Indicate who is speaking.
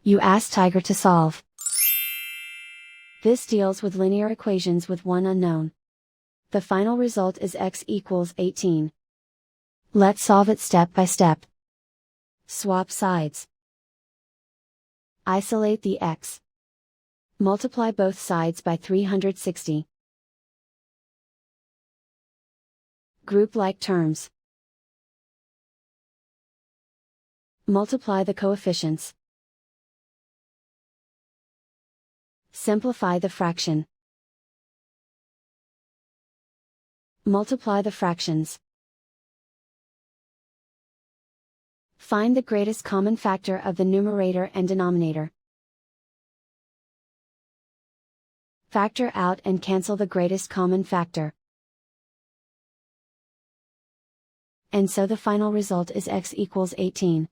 Speaker 1: You ask Tiger to solve. This deals with linear equations with one unknown. The final result is x equals 18. Let's solve it step by step. Swap sides. Isolate the x. Multiply both sides by 360. Group like terms. Multiply the coefficients. Simplify the fraction. Multiply the fractions. Find the greatest common factor of the numerator and denominator. Factor out and cancel the greatest common factor. And so the final result is x equals 18.